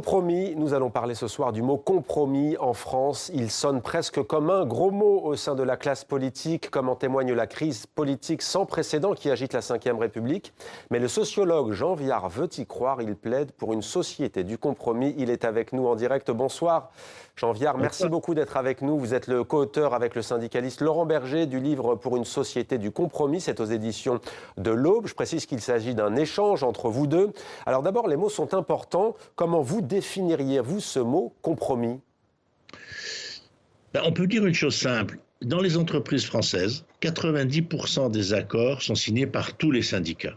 Compromis, nous allons parler ce soir du mot compromis en France. Il sonne presque comme un gros mot au sein de la classe politique, comme en témoigne la crise politique sans précédent qui agite la Ve République. Mais le sociologue Jean Viard veut y croire, il plaide pour une société du compromis. Il est avec nous en direct. Bonsoir Jean Viard, merci beaucoup d'être avec nous. Vous êtes le co-auteur avec le syndicaliste Laurent Berger du livre Pour une société du compromis. C'est aux éditions de l'Aube. Je précise qu'il s'agit d'un échange entre vous deux. Alors d'abord, les mots sont importants. Comment vous définiriez-vous ce mot compromis ? On peut dire une chose simple. Dans les entreprises françaises, 90% des accords sont signés par tous les syndicats.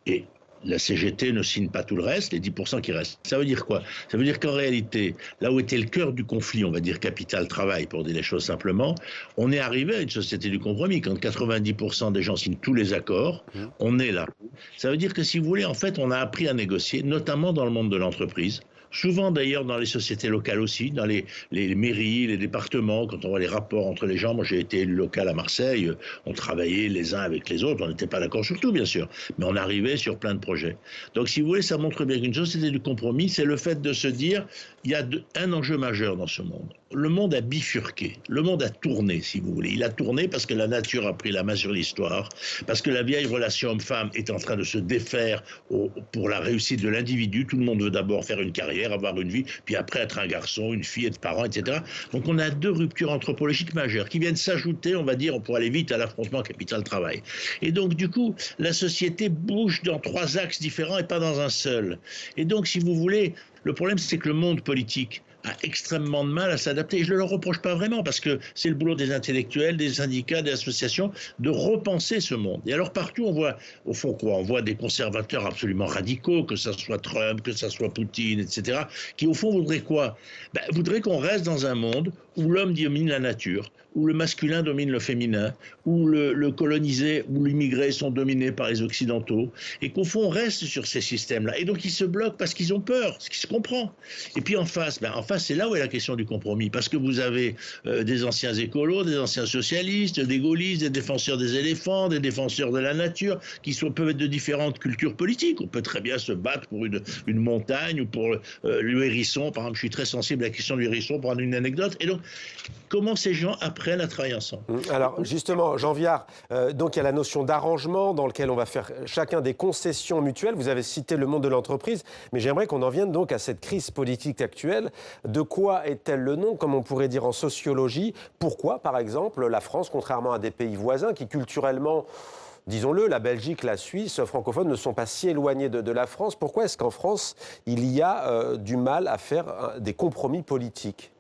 Et la CGT ne signe pas tout le reste, les 10% qui restent. Ça veut dire quoi? Ça veut dire qu'en réalité, là où était le cœur du conflit, on va dire capital-travail, pour dire les choses simplement, on est arrivé à une société du compromis. Quand 90% des gens signent tous les accords, on est là. Ça veut dire que si vous voulez, en fait, on a appris à négocier, notamment dans le monde de l'entreprise. Souvent d'ailleurs dans les sociétés locales aussi, dans les mairies, les départements, quand on voit les rapports entre les gens. Moi j'ai été élu local à Marseille, on travaillait les uns avec les autres, on n'était pas d'accord sur tout bien sûr, mais on arrivait sur plein de projets. Donc si vous voulez, ça montre bien qu'une société du compromis, c'est le fait de se dire, il y a un enjeu majeur dans ce monde. Le monde a bifurqué, le monde a tourné si vous voulez. Il a tourné parce que la nature a pris la main sur l'histoire, parce que la vieille relation homme-femme est en train de se défaire pour la réussite de l'individu. Tout le monde veut d'abord faire une carrière, avoir une vie, puis après être un garçon, une fille, être parent, etc. Donc on a deux ruptures anthropologiques majeures qui viennent s'ajouter, on va dire, pour aller vite à l'affrontement capital-travail. Et donc du coup, la société bouge dans trois axes différents et pas dans un seul. Et donc si vous voulez, le problème c'est que le monde politique a extrêmement de mal à s'adapter. Et je ne le reproche pas vraiment, parce que c'est le boulot des intellectuels, des syndicats, des associations, de repenser ce monde. Et alors partout, on voit, au fond quoi, on voit des conservateurs absolument radicaux, que ça soit Trump, que ça soit Poutine, etc., qui au fond voudraient quoi? Voudraient qu'on reste dans un monde où l'homme domine la nature, où le masculin domine le féminin, où le colonisé ou l'immigré sont dominés par les occidentaux, et qu'au fond on reste sur ces systèmes-là. Et donc ils se bloquent parce qu'ils ont peur, ce qui se comprend. Et puis en face, c'est là où est la question du compromis, parce que vous avez des anciens écolos, des anciens socialistes, des gaullistes, des défenseurs des éléphants, des défenseurs de la nature, qui peuvent être de différentes cultures politiques. On peut très bien se battre pour une montagne ou pour le hérisson. Par exemple, je suis très sensible à la question du hérisson, pour prendre une anecdote. Et donc, comment ces gens apprennent à travailler ensemble? Alors justement, Jean Viard, donc il y a la notion d'arrangement dans lequel on va faire chacun des concessions mutuelles. Vous avez cité le monde de l'entreprise, mais j'aimerais qu'on en vienne donc à cette crise politique actuelle. De quoi est-elle le nom, comme on pourrait dire en sociologie? Pourquoi, par exemple, la France, contrairement à des pays voisins qui culturellement, disons-le, la Belgique, la Suisse francophones ne sont pas si éloignés de la France, pourquoi est-ce qu'en France, il y a du mal à faire des compromis politiques?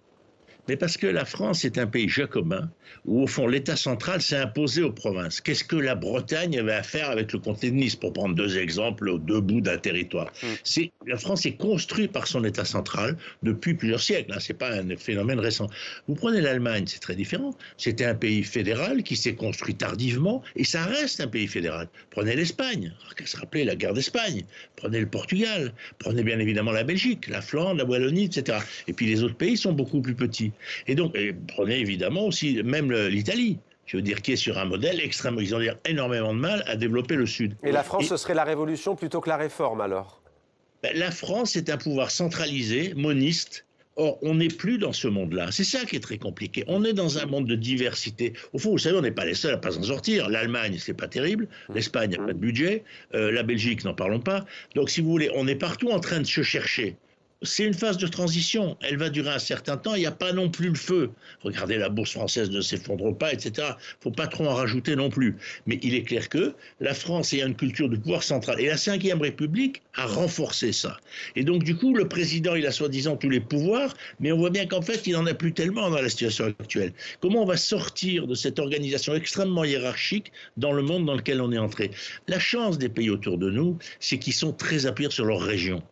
Mais parce que la France est un pays jacobin où, au fond, l'État central s'est imposé aux provinces. Qu'est-ce que la Bretagne avait à faire avec le comté de Nice, pour prendre deux exemples aux deux bouts d'un territoire? La France est construite par son État central depuis plusieurs siècles. Ce n'est pas un phénomène récent. Vous prenez l'Allemagne, c'est très différent. C'était un pays fédéral qui s'est construit tardivement et ça reste un pays fédéral. Prenez l'Espagne, il faut se rappeler la guerre d'Espagne. Prenez le Portugal, prenez bien évidemment la Belgique, la Flandre, la Wallonie, etc. Et puis les autres pays sont beaucoup plus petits. Et donc, prenez évidemment aussi même l'Italie, je veux dire, qui est sur un modèle extrêmement, ils ont énormément de mal à développer le Sud. Et la France, ce serait la révolution plutôt que la réforme, alors? La France est un pouvoir centralisé, moniste. Or, on n'est plus dans ce monde-là. C'est ça qui est très compliqué. On est dans un monde de diversité. Au fond, vous savez, on n'est pas les seuls à pas s'en sortir. L'Allemagne, c'est pas terrible. L'Espagne n'a pas de budget. La Belgique, n'en parlons pas. Donc, si vous voulez, on est partout en train de se chercher. C'est une phase de transition, elle va durer un certain temps, il n'y a pas non plus le feu. Regardez, la bourse française ne s'effondre pas, etc. Il ne faut pas trop en rajouter non plus. Mais il est clair que la France ayant une culture de pouvoir central, et la Ve République a renforcé ça. Et donc du coup, le président, il a soi-disant tous les pouvoirs, mais on voit bien qu'en fait, il n'en a plus tellement dans la situation actuelle. Comment on va sortir de cette organisation extrêmement hiérarchique dans le monde dans lequel on est entré? La chance des pays autour de nous, c'est qu'ils sont très appuyés sur leur région.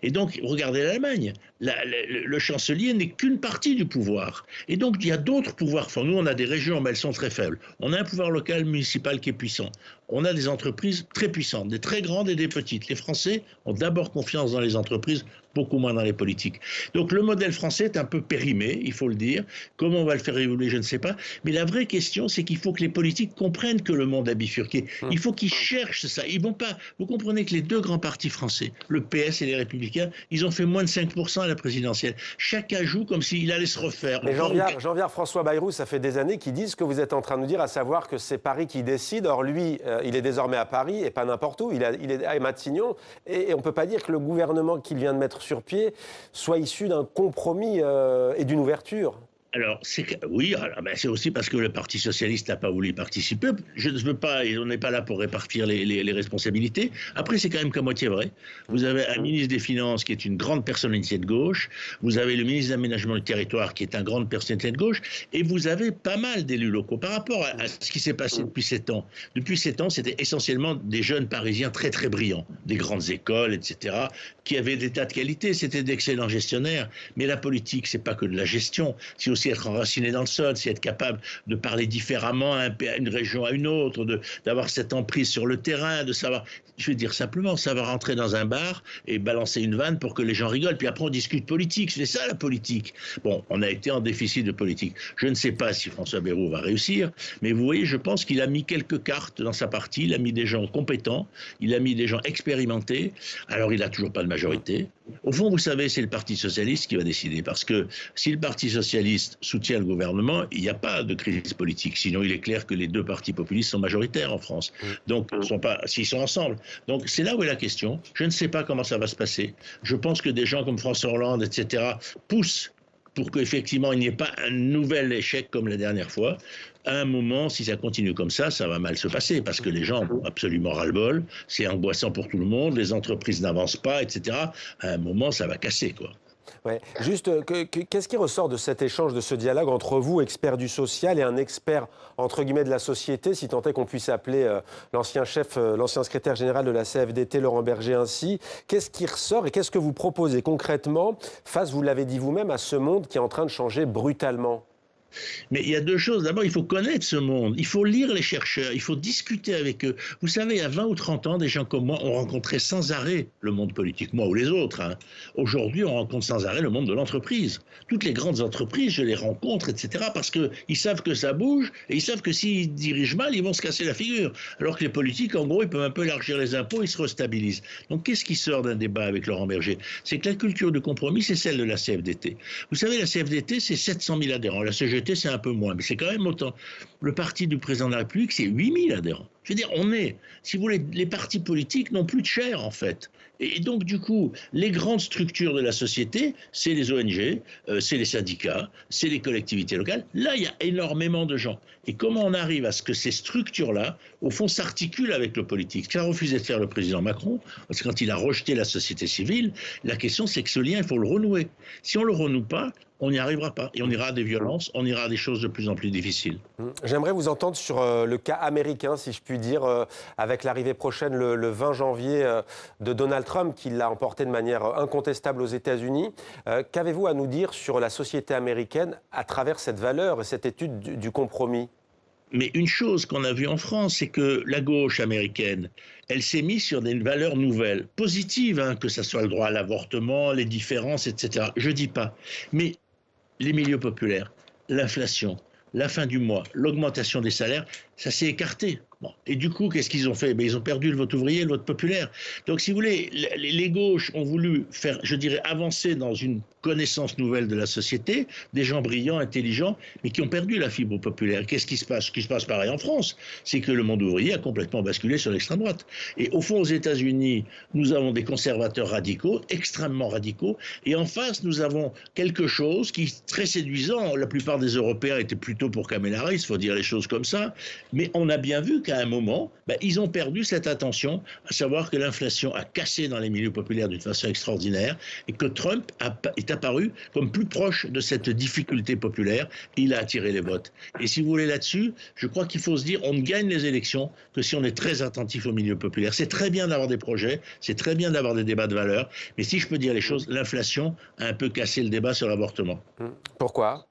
Et donc, regardez l'Allemagne, le chancelier n'est qu'une partie du pouvoir. Et donc, il y a d'autres pouvoirs forts. Nous, on a des régions, mais elles sont très faibles. On a un pouvoir local municipal qui est puissant. On a des entreprises très puissantes, des très grandes et des petites. Les Français ont d'abord confiance dans les entreprises, beaucoup moins dans les politiques. Donc le modèle français est un peu périmé, il faut le dire. Comment on va le faire évoluer, je ne sais pas. Mais la vraie question, c'est qu'il faut que les politiques comprennent que le monde a bifurqué. Il faut qu'ils cherchent ça. Ils vont pas. Vous comprenez que les deux grands partis français, le PS et les Républicains, ils ont fait moins de 5% à la présidentielle. Chacun joue comme s'il allait se refaire. Mais Jean-Pierre François Bayrou, ça fait des années qu'ils disent ce que vous êtes en train de nous dire, à savoir que c'est Paris qui décide. Or, lui, il est désormais à Paris et pas n'importe où. Il est à Matignon. Et on ne peut pas dire que le gouvernement qu'il vient de mettre sur pied soit issu d'un compromis et d'une ouverture. Alors, oui, c'est aussi parce que le Parti socialiste n'a pas voulu y participer. Je ne veux pas, et on n'est pas là pour répartir les responsabilités. Après, c'est quand même qu'à moitié vrai. Vous avez un ministre des Finances qui est une grande personnalité de gauche, vous avez le ministre de l'Aménagement du Territoire qui est une grande personnalité de gauche, et vous avez pas mal d'élus locaux. Par rapport à ce qui s'est passé depuis 7 ans, c'était essentiellement des jeunes Parisiens très très brillants, des grandes écoles, etc., qui avaient des tas de qualités, c'était d'excellents gestionnaires. Mais la politique, c'est pas que de la gestion, c'est aussi être enraciné dans le sol, c'est être capable de parler différemment à une région à une autre, d'avoir cette emprise sur le terrain, de savoir, je veux dire simplement, savoir entrer dans un bar et balancer une vanne pour que les gens rigolent, puis après on discute politique, c'est ça la politique. Bon, on a été en déficit de politique. Je ne sais pas si François Bayrou va réussir, mais vous voyez, je pense qu'il a mis quelques cartes dans sa partie, il a mis des gens compétents, il a mis des gens expérimentés, alors il n'a toujours pas de majorité. Au fond, vous savez, c'est le Parti socialiste qui va décider, parce que si le Parti socialiste soutient le gouvernement, il n'y a pas de crise politique. Sinon, il est clair que les deux partis populistes sont majoritaires en France. Donc, s'ils sont ensemble. Donc, c'est là où est la question. Je ne sais pas comment ça va se passer. Je pense que des gens comme François Hollande, etc., poussent pour qu'effectivement, il n'y ait pas un nouvel échec comme la dernière fois. À un moment, si ça continue comme ça va mal se passer, parce que les gens ont absolument ras-le-bol, c'est angoissant pour tout le monde, les entreprises n'avancent pas, etc. À un moment, ça va casser, quoi. Ouais. Juste, qu'est-ce qui ressort de cet échange, de ce dialogue entre vous, expert du social, et un expert, entre guillemets, de la société, si tant est qu'on puisse appeler l'ancien secrétaire général de la CFDT, Laurent Berger, ainsi. Qu'est-ce qui ressort et qu'est-ce que vous proposez concrètement face, vous l'avez dit vous-même, à ce monde qui est en train de changer brutalement ? Mais il y a deux choses. D'abord, il faut connaître ce monde. Il faut lire les chercheurs. Il faut discuter avec eux. Vous savez, il y a 20 ou 30 ans, des gens comme moi ont rencontré sans arrêt le monde politique, moi ou les autres. Aujourd'hui, on rencontre sans arrêt le monde de l'entreprise. Toutes les grandes entreprises, je les rencontre, etc. Parce qu'ils savent que ça bouge et ils savent que s'ils dirigent mal, ils vont se casser la figure. Alors que les politiques, en gros, ils peuvent un peu élargir les impôts, ils se restabilisent. Donc, qu'est-ce qui sort d'un débat avec Laurent Berger? C'est que la culture de compromis, c'est celle de la CFDT. Vous savez, la CFDT, c'est 700 000 adhérents. La CGT, c'est un peu moins, mais c'est quand même autant. Le parti du président de la République, c'est 8 000 adhérents. Je veux dire, si vous voulez, les partis politiques n'ont plus de chair, en fait. Et donc, du coup, les grandes structures de la société, c'est les ONG, c'est les syndicats, c'est les collectivités locales. Là, il y a énormément de gens. Et comment on arrive à ce que ces structures-là, au fond, s'articulent avec le politique? Ce qu'a refusé de faire le président Macron, parce que quand il a rejeté la société civile, la question, c'est que ce lien, il faut le renouer. Si on ne le renoue pas, on n'y arrivera pas. Et on ira à des violences, on ira à des choses de plus en plus difficiles. J'aimerais vous entendre sur le cas américain, si je puis dire, avec l'arrivée prochaine, le 20 janvier, de Donald Trump, qui l'a emporté de manière incontestable aux États-Unis. Qu'avez-vous à nous dire sur la société américaine à travers cette valeur et cette étude du compromis ? Mais une chose qu'on a vue en France, c'est que la gauche américaine, elle s'est mise sur des valeurs nouvelles, positives, que ce soit le droit à l'avortement, les différences, etc. Je ne dis pas. Mais les milieux populaires, l'inflation, la fin du mois, l'augmentation des salaires, ça s'est écarté. Bon. Et du coup, qu'est-ce qu'ils ont fait? Ils ont perdu le vote ouvrier, le vote populaire. Donc, si vous voulez, les gauches ont voulu faire, je dirais, avancer dans une connaissance nouvelle de la société, des gens brillants, intelligents, mais qui ont perdu la fibre populaire. Qu'est-ce qui se passe? Ce qui se passe pareil en France, c'est que le monde ouvrier a complètement basculé sur l'extrême droite. Et au fond, aux États-Unis, nous avons des conservateurs radicaux, extrêmement radicaux, et en face, nous avons quelque chose qui est très séduisant. La plupart des Européens étaient plutôt pour Kamala Harris, il faut dire les choses comme ça, mais on a bien vu qu'à un moment, ils ont perdu cette attention, à savoir que l'inflation a cassé dans les milieux populaires d'une façon extraordinaire, et que Trump est apparu comme plus proche de cette difficulté populaire, et il a attiré les votes. Et si vous voulez là-dessus, je crois qu'il faut se dire, on ne gagne les élections que si on est très attentif aux milieux populaires. C'est très bien d'avoir des projets, c'est très bien d'avoir des débats de valeurs, mais si je peux dire les choses, l'inflation a un peu cassé le débat sur l'avortement. Pourquoi ?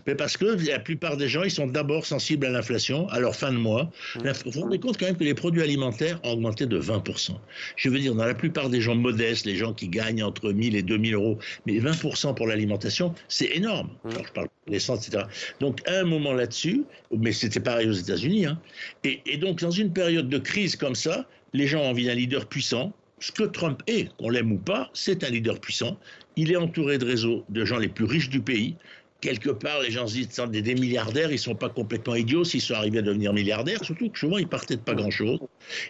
Mais parce que la plupart des gens, ils sont d'abord sensibles à l'inflation, à leur fin de mois. Vous vous rendez compte quand même que les produits alimentaires ont augmenté de 20%. Je veux dire, dans la plupart des gens modestes, les gens qui gagnent entre 1000 et 2000 euros, mais 20% pour l'alimentation, c'est énorme. Alors, je parle de l'essence, etc. Donc, à un moment là-dessus, mais c'était pareil aux États-Unis, hein, et donc, dans une période de crise comme ça, les gens ont envie d'un leader puissant. Ce que Trump est, qu'on l'aime ou pas, c'est un leader puissant. Il est entouré de réseaux de gens les plus riches du pays. Quelque part, les gens se disent des milliardaires, ils ne sont pas complètement idiots s'ils sont arrivés à devenir milliardaires, surtout que souvent ils partaient de pas grand-chose.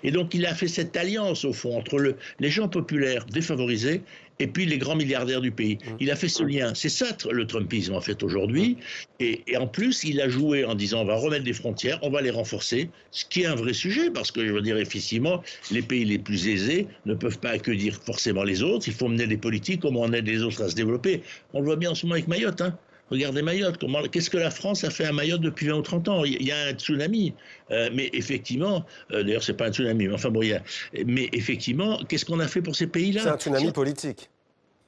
Et donc il a fait cette alliance, au fond, entre les gens populaires défavorisés et puis les grands milliardaires du pays. Il a fait ce lien. C'est ça le Trumpisme, en fait, aujourd'hui. Et en plus, il a joué en disant on va remettre des frontières, on va les renforcer, ce qui est un vrai sujet, parce que, je veux dire, effectivement, les pays les plus aisés ne peuvent pas accueillir forcément les autres. Il faut mener des politiques, comment on aide les autres à se développer. On le voit bien en ce moment avec Mayotte, hein. Regardez Mayotte, qu'est-ce que la France a fait à Mayotte depuis 20 ou 30 ans? Il y a un tsunami, mais effectivement, d'ailleurs c'est pas un tsunami, mais enfin bon, mais effectivement, qu'est-ce qu'on a fait pour ces pays-là? C'est un tsunami politique.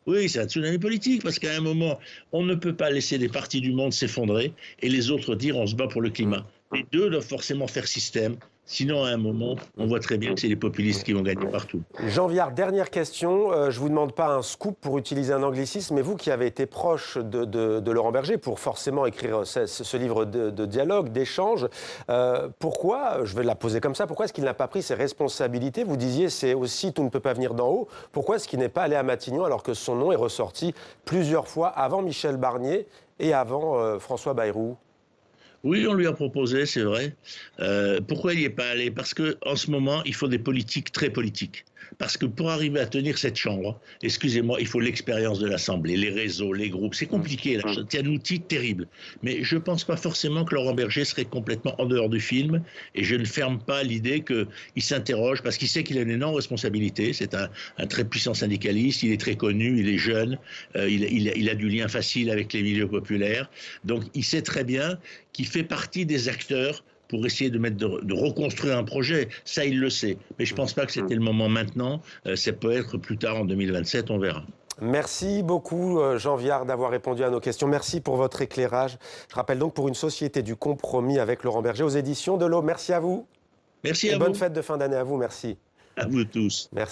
Oui, c'est un tsunami politique, parce qu'à un moment, on ne peut pas laisser des parties du monde s'effondrer et les autres dire on se bat pour le climat. Les deux doivent forcément faire système. Sinon, à un moment, on voit très bien que c'est les populistes qui vont gagner partout. Jean Viard, dernière question. Je ne vous demande pas un scoop pour utiliser un anglicisme, mais vous qui avez été proche de Laurent Berger pour forcément écrire ce livre de dialogue, d'échange, pourquoi, je vais la poser comme ça, pourquoi est-ce qu'il n'a pas pris ses responsabilités? Vous disiez c'est aussi tout ne peut pas venir d'en haut. Pourquoi est-ce qu'il n'est pas allé à Matignon alors que son nom est ressorti plusieurs fois avant Michel Barnier et avant François Bayrou? Oui, on lui a proposé, c'est vrai. Pourquoi il n'y est pas allé? Parce qu'en ce moment, il faut des politiques très politiques. Parce que pour arriver à tenir cette chambre, excusez-moi, il faut l'expérience de l'Assemblée, les réseaux, les groupes. C'est compliqué, là. C'est un outil terrible. Mais je ne pense pas forcément que Laurent Berger serait complètement en dehors du film. Et je ne ferme pas l'idée qu'il s'interroge, parce qu'il sait qu'il a une énorme responsabilité. C'est un très puissant syndicaliste, il est très connu, il est jeune, il a du lien facile avec les milieux populaires. Donc il sait très bien qu'il fait partie des acteurs pour essayer de reconstruire un projet. Ça, il le sait. Mais je ne pense pas que c'était le moment maintenant. Ça peut être plus tard, en 2027, on verra. Merci beaucoup, Jean Viard, d'avoir répondu à nos questions. Merci pour votre éclairage. Je rappelle donc pour une société du compromis avec Laurent Berger aux éditions de l'Aube. Merci à vous. Merci à Et vous. bonne fête de fin d'année à vous. Merci. À vous tous. Merci.